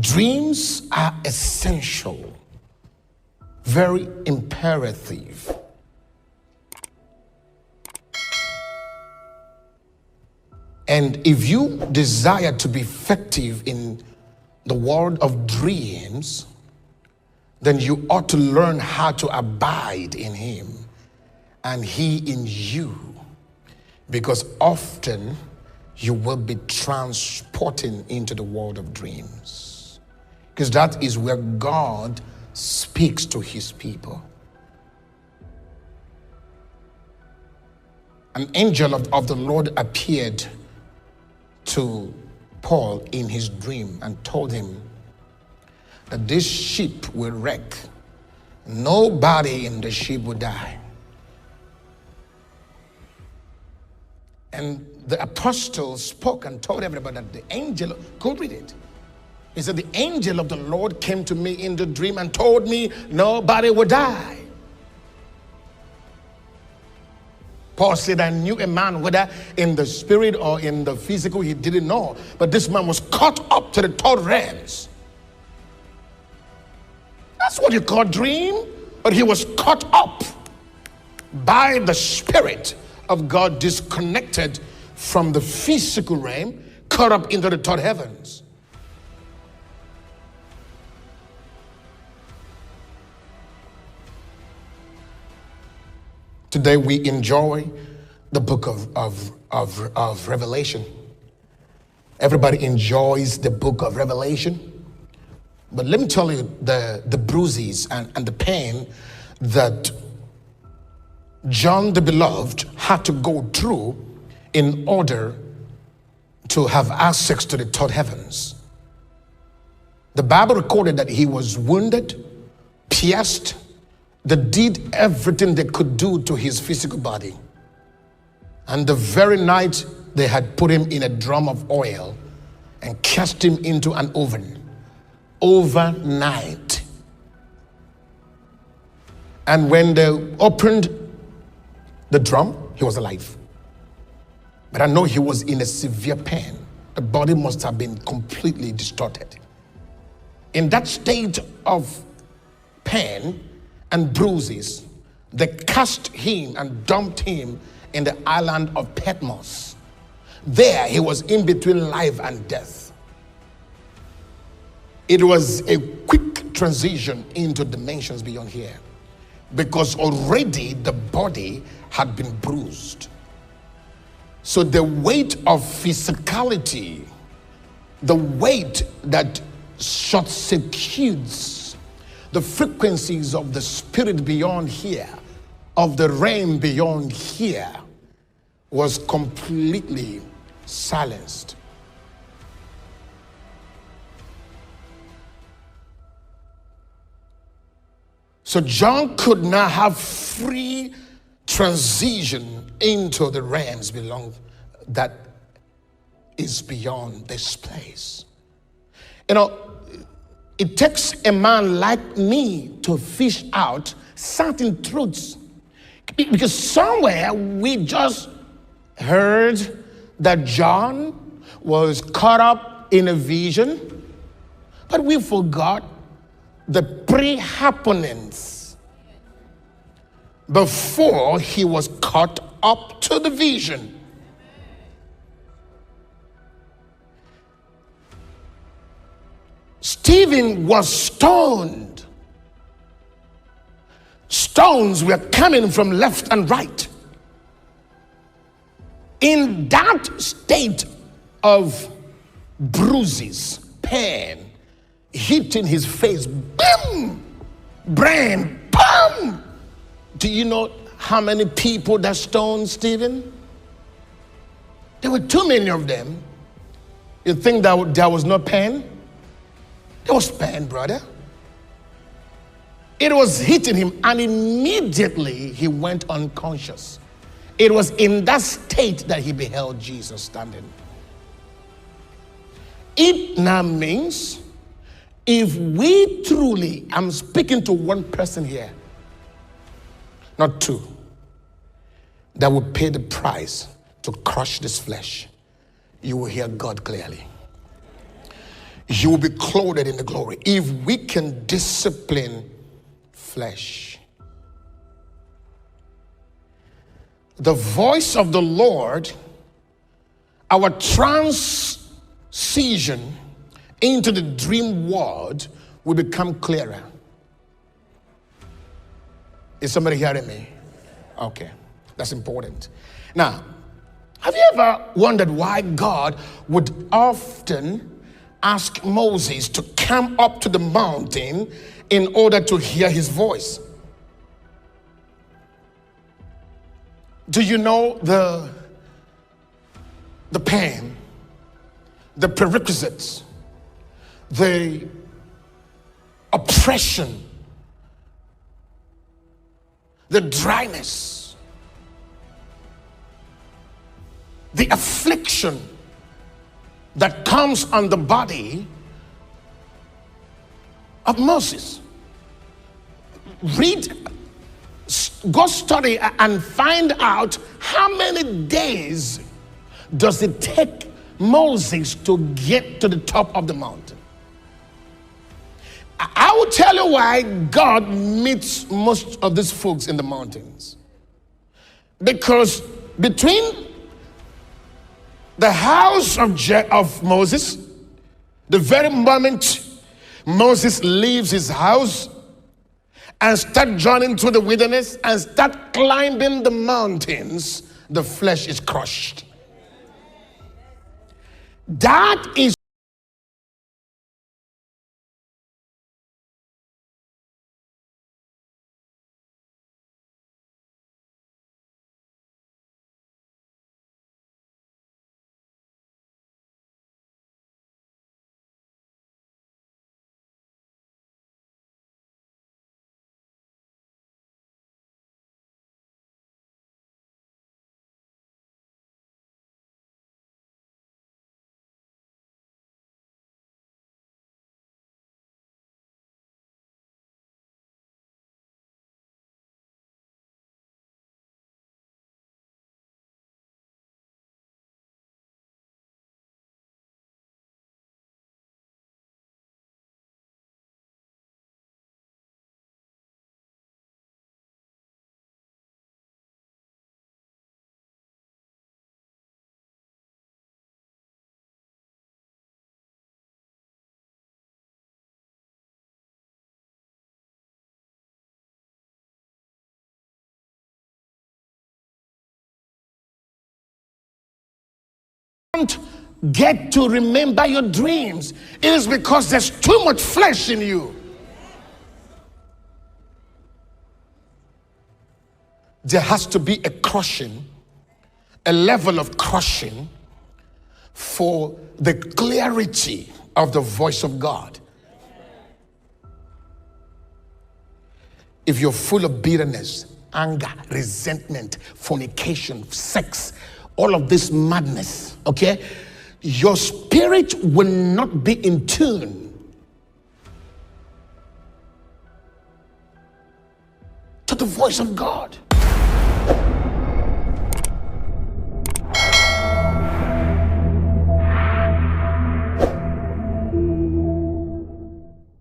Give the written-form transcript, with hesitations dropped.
Dreams are essential, very imperative. And if you desire to be effective in the world of dreams, then you ought to learn how to abide in him and he in you. Because often you will be transporting into the world of dreams. Because that is where God speaks to his people. An angel of the Lord appeared to Paul in his dream and told him that this ship will wreck. Nobody in the ship will die. And the apostle spoke and told everybody that the angel, could read it. He said, the angel of the Lord came to me in the dream and told me nobody would die. Paul said, I knew a man, whether in the spirit or in the physical, he didn't know. But this man was caught up to the third realms. That's what you call dream. But he was caught up by the Spirit of God, disconnected from the physical realm, caught up into the third heavens. Today we enjoy the book of Revelation. Everybody enjoys the book of Revelation. But let me tell you the bruises and the pain that John the Beloved had to go through in order to have access to the third heavens. The Bible recorded that he was wounded, pierced. They did everything they could do to his physical body. And the very night they had put him in a drum of oil and cast him into an oven overnight. And when they opened the drum, he was alive. But I know he was in a severe pain. The body must have been completely distorted. In that state of pain and bruises, they cast him and dumped him in the island of Patmos. There he was in between life and death. It was a quick transition into dimensions beyond here, because already the body had been bruised. So the weight of physicality, the weight that short circuits the frequencies of the spirit beyond here, of the realm beyond here, was completely silenced. So John could not have free transition into the realms that is beyond this place. You know, it takes a man like me to fish out certain truths. Because somewhere we just heard that John was caught up in a vision, but we forgot the pre-happenings before he was caught up to the vision. Stephen was stoned. Stones were coming from left and right. In that state of bruises, pain, hitting his face, boom, brain, boom. Do you know how many people that stoned Stephen? There were too many of them. You think that there was no pain? There was pain, brother. It was hitting him, and immediately he went unconscious. It was in that state that he beheld Jesus standing. It now means, if we truly, I'm speaking to one person here, not two, that will pay the price to crush this flesh, you will hear God clearly. you will be clothed in the glory. If we can discipline flesh. The voice of the Lord, our transition into the dream world will become clearer. Is somebody hearing me? Okay, that's important. Now, have you ever wondered why God would often ask Moses to come up to the mountain in order to hear his voice? Do you know the pain, the prerequisites, the oppression, the dryness, the affliction that comes on the body of Moses? Go study and find out how many days does it take Moses to get to the top of the mountain. I will tell you why God meets most of these folks in the mountains. Because between the house of Moses, the very moment Moses leaves his house and start journeying through the wilderness and start climbing the mountains, the flesh is crushed. That is don't get to remember your dreams. It is because there's too much flesh in you. There has to be a crushing, a level of crushing for the clarity of the voice of God. If you're full of bitterness, anger, resentment, fornication, sex, all of this madness, okay, your spirit will not be in tune to the voice of God.